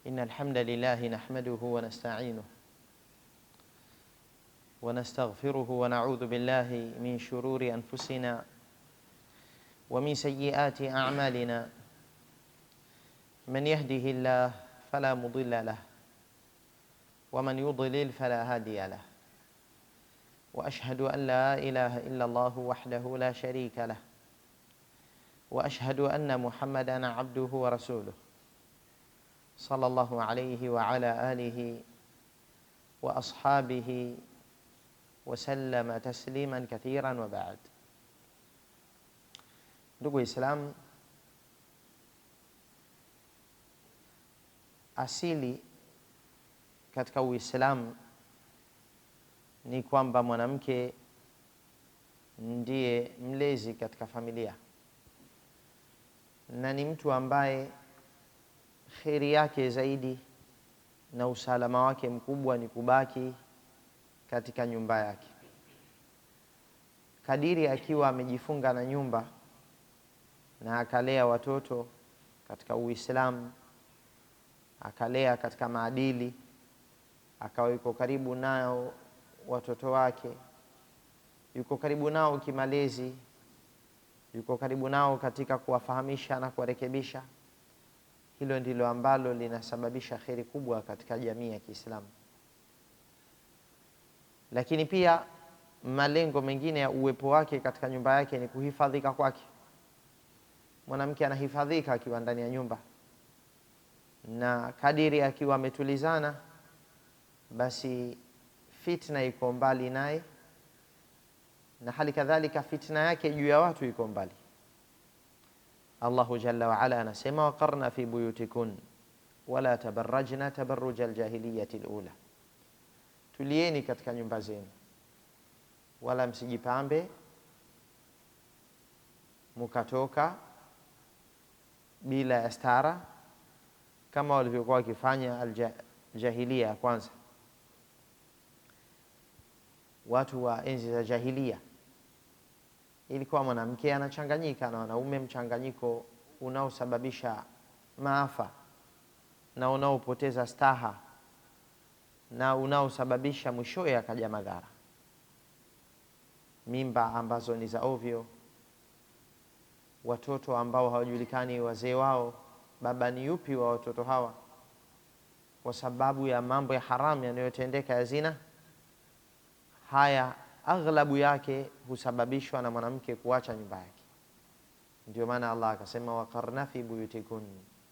إن الحمد لله نحمده ونستعينه ونستغفره ونعوذ بالله من شرور أنفسنا ومن سيئات أعمالنا. من يهده الله فلا مضل له ومن يضلل فلا هادي له، وأشهد أن لا إله إلا الله وحده لا شريك له، وأشهد أن محمدًا عبده ورسوله صلى الله عليه وعلى آله وأصحابه وسلم تسليما كثيرا وبعد. Ndugu Islam, asili katika Uislamu ni kwamba mwanamke ndiye mlezi katika familia na ni mtu ambaye kheri yake zaidi na usalama wake mkubwa ni kubaki katika nyumba yake. Kadiri akiwa amejifunga na nyumba na akalea watoto katika Uislamu, akalea katika maadili, akawa yuko karibu nao watoto wake, yuko karibu nao kimalezi, yuko karibu nao katika kuwafahamisha na kuwarekebisha, hilo ndilo ambalo linasababisha kheri kubwa katika jamii ya Kiislamu. Lakini pia malengo mengine ya uwepo wake katika nyumba yake ni kuhifadhika kwake. Mwanamke anahifadhika akiwa ndani ya nyumba, na kadiri akiwa ametulizana, basi fitna iko mbali naye, na hali kadhalika fitna yake juu ya watu iko mbali. Allahu jalla wa ala anasema, waqarna fi buyutikun wala tabarrajna tabarruj aljahiliyati alula, tulieni katika nyumba zenu wala msijipambe mukatoka bila ya stara kama walivyokuwa wakifanya aljahilia ya kwanza, watu wa enzi za jahilia. Ilikuwa mwanamke anachanganyika na wanaume, mchanganyiko unaosababisha maafa na unaopoteza staha na unaosababisha mwishowe akaja madhara, mimba ambazo ni za ovyo, watoto ambao hawajulikani wazee wao, baba ni yupi wa watoto hawa, kwa sababu ya mambo ya haramu yanayotendeka ya zina. Haya aghlabu yake husababishwa na mwanamke kuacha nyumba yake. Ndio maana Allah akasema, waqarna fi buyutikun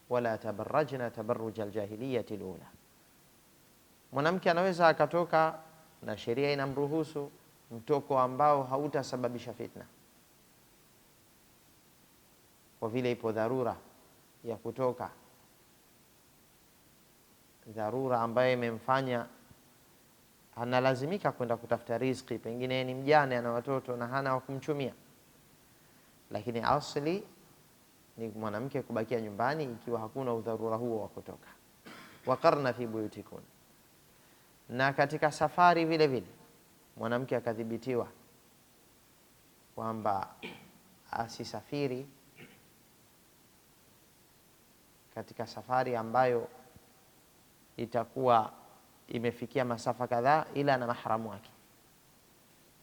wala tabarrajna tabarruj aljahiliyati alula. Mwanamke anaweza akatoka na sheria inamruhusu mtoko ambao hautasababisha fitna, kwa vile ipo dharura ya kutoka, dharura ambayo imemfanya analazimika kwenda kutafuta riziki, pengine ni mjane ana watoto na hana wa kumchumia. Lakini asli ni mwanamke kubakia nyumbani ikiwa hakuna udharura huo wa kutoka. Waqarna fi buyutikun. Na katika safari vile vile mwanamke akadhibitiwa kwamba asisafiri katika safari ambayo itakuwa imefikia masafa kadhaa ila na mahramu wake,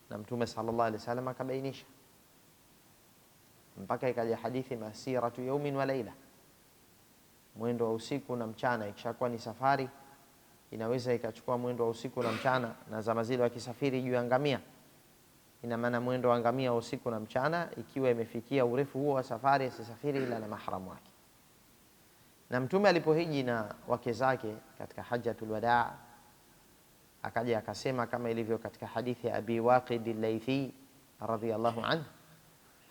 na Mtume sallallahu alaihi wasallam akabainisha mpaka ikaja hadithi masiratu yawmin wa laila, mwendo wa usiku na mchana. Ikishakuwa ni safari inaweza ikachukua mwendo wa usiku na mchana, na zama zile wakisafiri juu ya ngamia, ina maana mwendo wa ngamia wa usiku na mchana. Ikiwa imefikia urefu huo wa safari, asisafiri ila na mahramu wake. Na Mtume alipohiji na wake zake katika hajjatul wadaa, akaja akasema kama ilivyo katika hadithi ya Abi Waqid al-Laythi radhiyallahu anhu,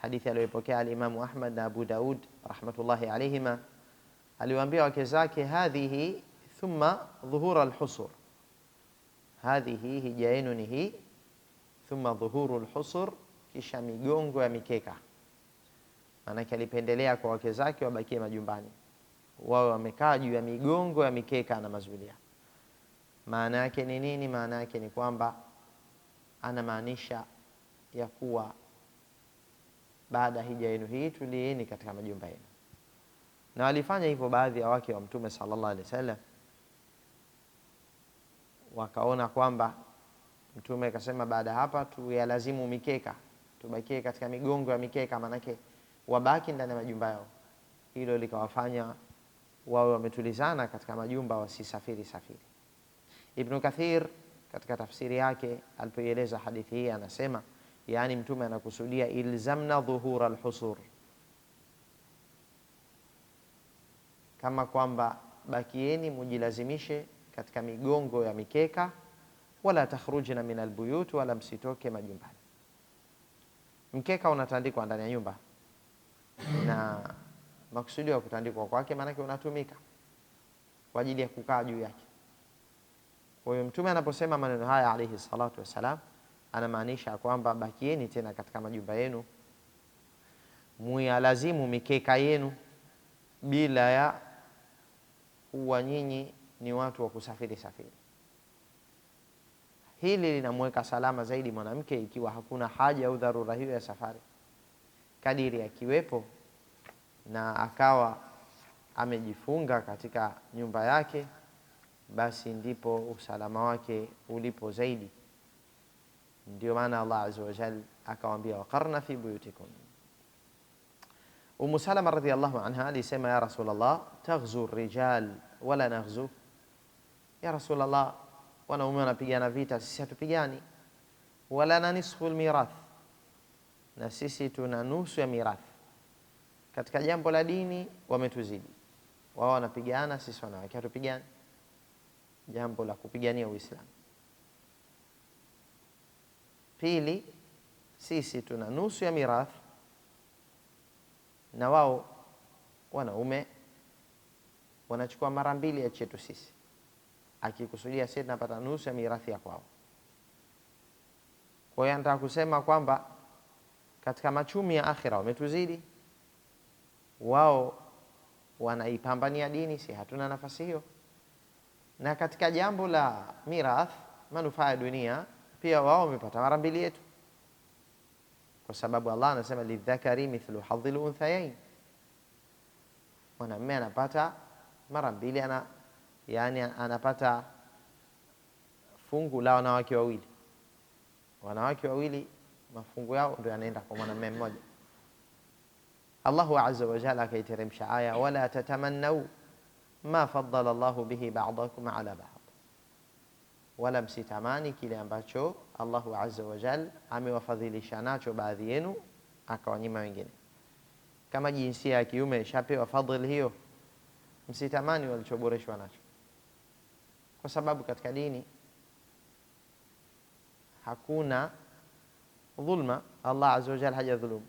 hadithi aliyopokea al-Imam Ahmad na Abu Daud rahmatullahi alayhima, aliwaambia wake zake, hadhihi thumma dhuhur al-husur, hadhihi hija yenu ni hii, thumma dhuhuru al-husur, kisha migongo ya mikeka. Maanake alipendelea kwa wake zake wabakie majumbani, wao wamekaa juu ya migongo ya mikeka na mazulia. Maana yake ni nini? Maana yake ni kwamba anamaanisha ya kuwa baada hija yenu hii tulieni katika majumba yenu. Na walifanya hivyo baadhi ya wake wa Mtume sallallahu alaihi wasallam, wakaona kwamba Mtume akasema baada hapa tuyalazimu mikeka, tubakie katika migongo ya mikeka, manake wabaki ndani ya majumba yao. Hilo likawafanya wawe wametulizana katika majumba, wasisafiri safiri. Ibn Kathir katika tafsiri yake alipoeleza hadithi hii anasema, yani Mtume anakusudia ilzamna dhuhura alhusur, kama kwamba bakieni mujilazimishe katika migongo ya mikeka, wala takhrujna min albuyut, wala msitoke majumbani. Mkeka unatandikwa ndani ya nyumba, na maksudi ya kutandikwa kwake maana unatumika kwa ajili ya kukaa juu yake. Kwa hiyo Mtume anaposema maneno haya alayhi salatu wasalam, anamaanisha kwamba bakieni tena katika majumba yenu, muyalazimu mikeka yenu bila ya kuwa nyinyi ni watu wa kusafiri safiri. Hili linamweka salama zaidi mwanamke ikiwa hakuna haja au dharura hiyo ya safari. Kadiri akiwepo na akawa amejifunga katika nyumba yake, basi ndipo usalama wake ulipo zaidi. Ndio maana Allah azza wa jalla akawaambia waqarna fi buyutikum. Ummu Salama radhiyallahu anha alisema, ya Rasulullah, taghzu rijal wala naghzu. Ya Rasulullah, wanaume wanapigana vita, sisi hatupigani. Wala na nisfu almirath, na sisi tuna nusu ya mirath. Katika jambo la dini wametuzidi, wao wanapigana, sisi wanawake hatupigani. Jambo la kupigania Uislamu. Pili, sisi tuna nusu ya mirath na wao wanaume wanachukua mara mbili ya chetu sisi, akikusudia sisi tunapata nusu ya mirathi ya kwao. Kwa hiyo nataka kusema kwamba katika machumi ya akhira wametuzidi, wao wanaipambania dini, si hatuna nafasi hiyo. Na katika jambo la mirath, manufaa ya dunia, pia wao wamepata mara mbili yetu, kwa sababu Allah anasema lidhakari mithlu hadhil unthayain, mwanamume anapata mara mbili, yani anapata fungu la wanawake wawili. Wanawake wawili mafungu yao ndio yanaenda kwa mwanamume mmoja. Allahu azza wa jalla akaiteremsha aya, wala tatamannau ma faddala Allahu bihi ba'dakum ala ba'd, wala msitamani kile ambacho Allahu azza wa jalla amewafadhilisha nacho baadhi yenu akawanyima wengine. Kama jinsia ya kiume ishapewa fadhili hiyo, msitamani walichoboreshwa nacho, kwa sababu katika dini hakuna dhulma. Allah azza wa jalla hajadhulumu.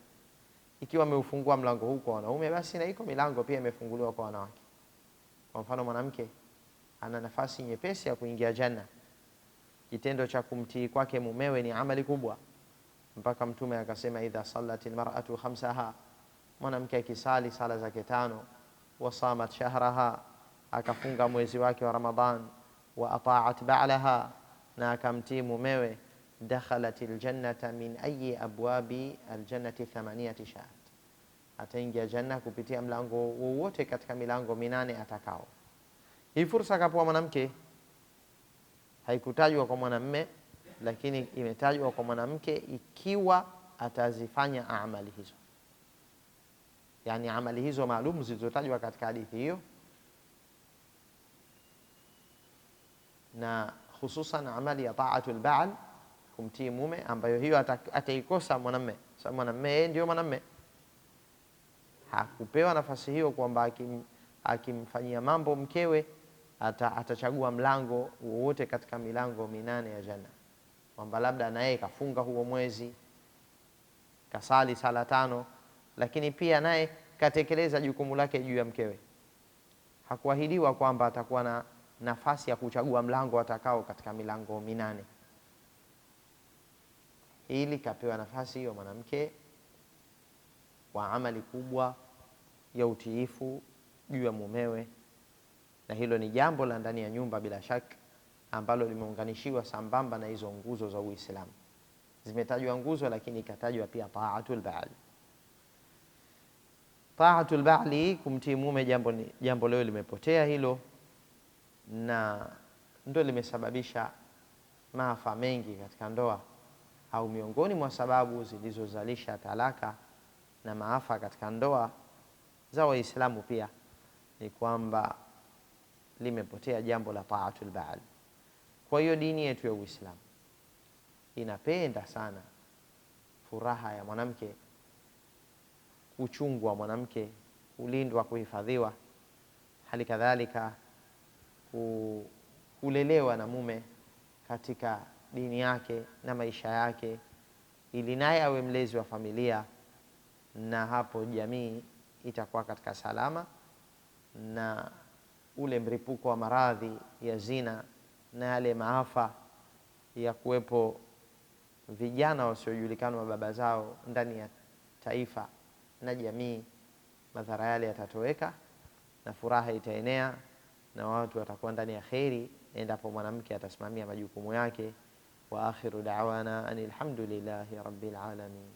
Ikiwa ameufungua mlango huu kwa wanaume, basi na iko milango pia imefunguliwa kwa wanawake. Kwa mfano, mwanamke ana nafasi nyepesi ya kuingia janna. Kitendo cha kumtii kwake mumewe ni amali kubwa, mpaka Mtume akasema, idha sallatil mar'atu khamsaha, mwanamke akisali sala zake tano, wa samat shahraha, akafunga mwezi wake wa Ramadhan, wa ata'at ba'laha, na akamtii mumewe, dakhalatil jannata min ayi abwabi aljannati 8 shahat, ataingia janna kupitia mlango wowote katika milango 8 atakao. Hii fursa kapewa mwanamke, haikutajwa kwa mwanamume, lakini imetajwa kwa mwanamke ikiwa atazifanya amali hizo, yani amali hizo maalum zilizotajwa katika hadithi hiyo, na hususan amali ya ta'atul ba'al, kumtii mume, ambayo hiyo ataikosa mwanamume, sababu mwanamume yeye ndio mwanamume, hakupewa nafasi hiyo kwamba akimfanyia mambo mkewe atachagua mlango wowote katika milango 8 ya janna, kwamba labda na yeye kafunga huo mwezi, kasali sala 5, lakini pia naye katekeleza jukumu lake juu ya mkewe. Hakuahidiwa kwamba atakuwa na nafasi ya kuchagua mlango atakao katika milango 8. Ili kapewa nafasi hiyo mwanamke kwa amali kubwa ya utiifu juu ya mumewe, na hilo ni jambo la ndani ya nyumba bila shaka, ambalo limeunganishiwa sambamba na hizo nguzo za Uislamu. Zimetajwa nguzo, lakini ikatajwa pia ta'atul ba'al. Taatul ba'li, kumtii mume, jambo leo limepotea hilo, na ndio limesababisha maafa mengi katika ndoa, au miongoni mwa sababu zilizozalisha talaka na maafa katika ndoa za Waislamu pia ni kwamba limepotea jambo la taatul ba'li. Kwa hiyo dini yetu ya Uislamu inapenda sana furaha ya mwanamke, uchungu wa mwanamke, kulindwa, kuhifadhiwa, hali kadhalika kulelewa na mume katika dini yake na maisha yake, ili naye awe mlezi wa familia, na hapo jamii itakuwa katika salama, na ule mripuko wa maradhi ya zina na yale maafa ya kuwepo vijana wasiojulikana wa baba zao ndani ya taifa na jamii, madhara yale yatatoweka na furaha itaenea na watu watakuwa ndani ya kheri endapo mwanamke atasimamia majukumu yake. Wa akhiru da'wana anil hamdulillahi rabbil alamin.